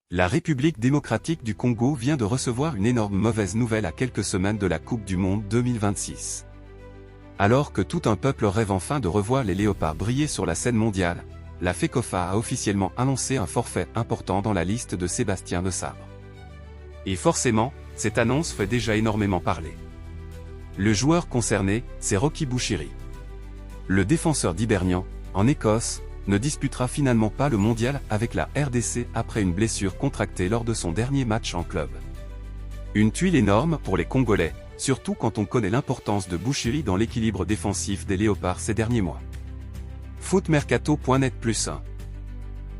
La République démocratique du Congo vient de recevoir une énorme mauvaise nouvelle à quelques semaines de la Coupe du Monde 2026. Alors que tout un peuple rêve enfin de revoir les léopards briller sur la scène mondiale, la FECOFA a officiellement annoncé un forfait important dans la liste de Sébastien Desabre. Et forcément, cette annonce fait déjà énormément parler. Le joueur concerné, c'est Rocky Bushiri. Le défenseur d'Hibernian, en Écosse, ne disputera finalement pas le mondial avec la RDC après une blessure contractée lors de son dernier match en club. Une tuile énorme pour les Congolais, surtout quand on connaît l'importance de Bushiri dans l'équilibre défensif des Léopards ces derniers mois. Footmercato.net +1.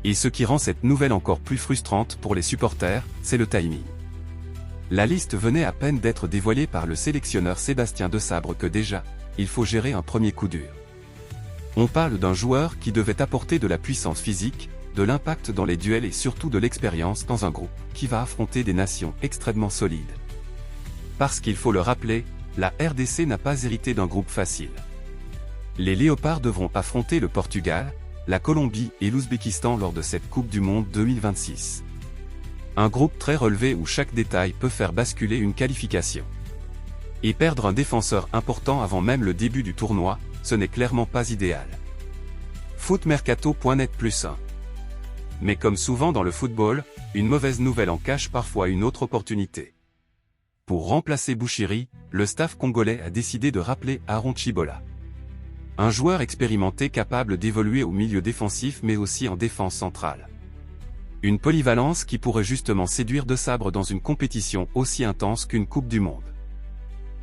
Et ce qui rend cette nouvelle encore plus frustrante pour les supporters, c'est le timing. La liste venait à peine d'être dévoilée par le sélectionneur Sébastien Desabre que déjà, il faut gérer un premier coup dur. On parle d'un joueur qui devait apporter de la puissance physique, de l'impact dans les duels et surtout de l'expérience dans un groupe qui va affronter des nations extrêmement solides. Parce qu'il faut le rappeler, la RDC n'a pas hérité d'un groupe facile. Les Léopards devront affronter le Portugal, la Colombie et l'Ouzbékistan lors de cette Coupe du Monde 2026. Un groupe très relevé où chaque détail peut faire basculer une qualification. Et perdre un défenseur important avant même le début du tournoi, ce n'est clairement pas idéal. Footmercato.net +1. Mais comme souvent dans le football, une mauvaise nouvelle en cache parfois une autre opportunité. Pour remplacer Bushiri, le staff congolais a décidé de rappeler Aaron Chibola. Un joueur expérimenté capable d'évoluer au milieu défensif mais aussi en défense centrale. Une polyvalence qui pourrait justement séduire Desabre dans une compétition aussi intense qu'une Coupe du Monde.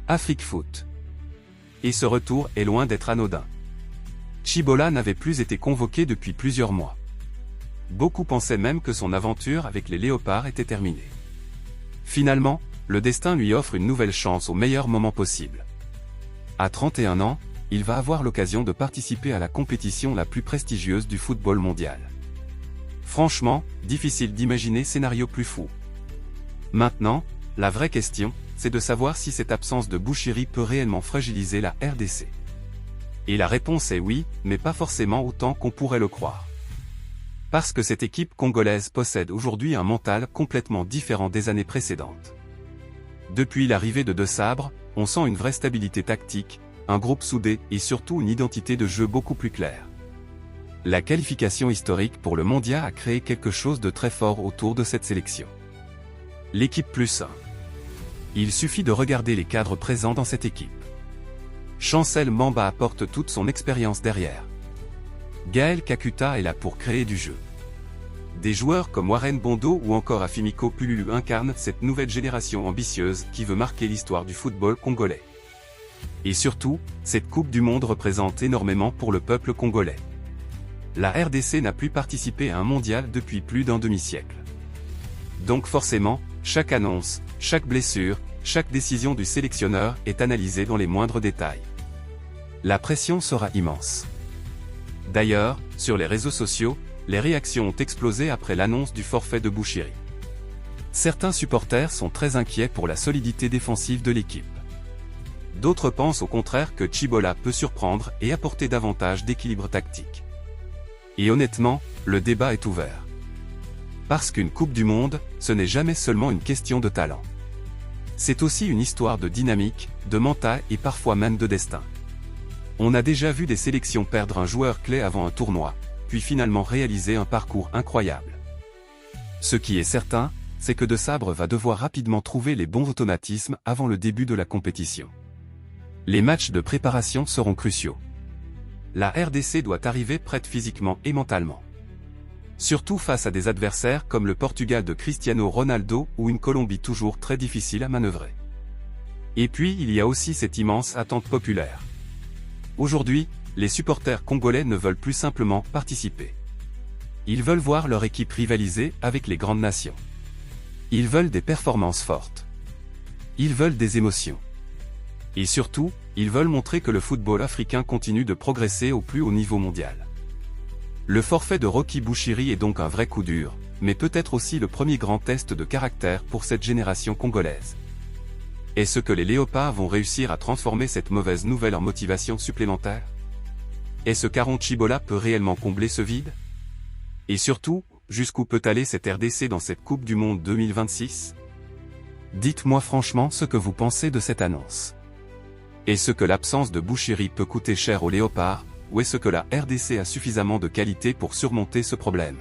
Afrique Foot. Et ce retour est loin d'être anodin. Chibola n'avait plus été convoqué depuis plusieurs mois. Beaucoup pensaient même que son aventure avec les Léopards était terminée. Finalement, le destin lui offre une nouvelle chance au meilleur moment possible. À 31 ans, il va avoir l'occasion de participer à la compétition la plus prestigieuse du football mondial. Franchement, difficile d'imaginer scénario plus fou. Maintenant, la vraie question, c'est de savoir si cette absence de Bushiri peut réellement fragiliser la RDC. Et la réponse est oui, mais pas forcément autant qu'on pourrait le croire. Parce que cette équipe congolaise possède aujourd'hui un mental complètement différent des années précédentes. Depuis l'arrivée de Desabre, on sent une vraie stabilité tactique, un groupe soudé et surtout une identité de jeu beaucoup plus claire. La qualification historique pour le mondial a créé quelque chose de très fort autour de cette sélection. L'équipe +1. Il suffit de regarder les cadres présents dans cette équipe. Chancel Mamba apporte toute son expérience derrière. Gaël Kakuta est là pour créer du jeu. Des joueurs comme Warren Bondo ou encore Afimiko Pululu incarnent cette nouvelle génération ambitieuse qui veut marquer l'histoire du football congolais. Et surtout, cette Coupe du Monde représente énormément pour le peuple congolais. La RDC n'a plus participé à un mondial depuis plus d'un demi-siècle. Donc forcément, chaque annonce, chaque blessure, chaque décision du sélectionneur est analysée dans les moindres détails. La pression sera immense. D'ailleurs, sur les réseaux sociaux, les réactions ont explosé après l'annonce du forfait de Bushiri. Certains supporters sont très inquiets pour la solidité défensive de l'équipe. D'autres pensent au contraire que Chibola peut surprendre et apporter davantage d'équilibre tactique. Et honnêtement, le débat est ouvert. Parce qu'une Coupe du Monde, ce n'est jamais seulement une question de talent. C'est aussi une histoire de dynamique, de mental et parfois même de destin. On a déjà vu des sélections perdre un joueur clé avant un tournoi, puis finalement réaliser un parcours incroyable. Ce qui est certain, c'est que Desabre va devoir rapidement trouver les bons automatismes avant le début de la compétition. Les matchs de préparation seront cruciaux. La RDC doit arriver prête physiquement et mentalement. Surtout face à des adversaires comme le Portugal de Cristiano Ronaldo ou une Colombie toujours très difficile à manœuvrer. Et puis il y a aussi cette immense attente populaire. Aujourd'hui, les supporters congolais ne veulent plus simplement participer. Ils veulent voir leur équipe rivaliser avec les grandes nations. Ils veulent des performances fortes. Ils veulent des émotions. Et surtout, ils veulent montrer que le football africain continue de progresser au plus haut niveau mondial. Le forfait de Rocky Bushiri est donc un vrai coup dur, mais peut-être aussi le premier grand test de caractère pour cette génération congolaise. Est-ce que les Léopards vont réussir à transformer cette mauvaise nouvelle en motivation supplémentaire? Est-ce qu'Aaron Chibola peut réellement combler ce vide? Et surtout, jusqu'où peut aller cette RDC dans cette Coupe du Monde 2026? Dites-moi franchement ce que vous pensez de cette annonce. Est-ce que l'absence de Bushiri peut coûter cher aux Léopards, ou est-ce que la RDC a suffisamment de qualité pour surmonter ce problème?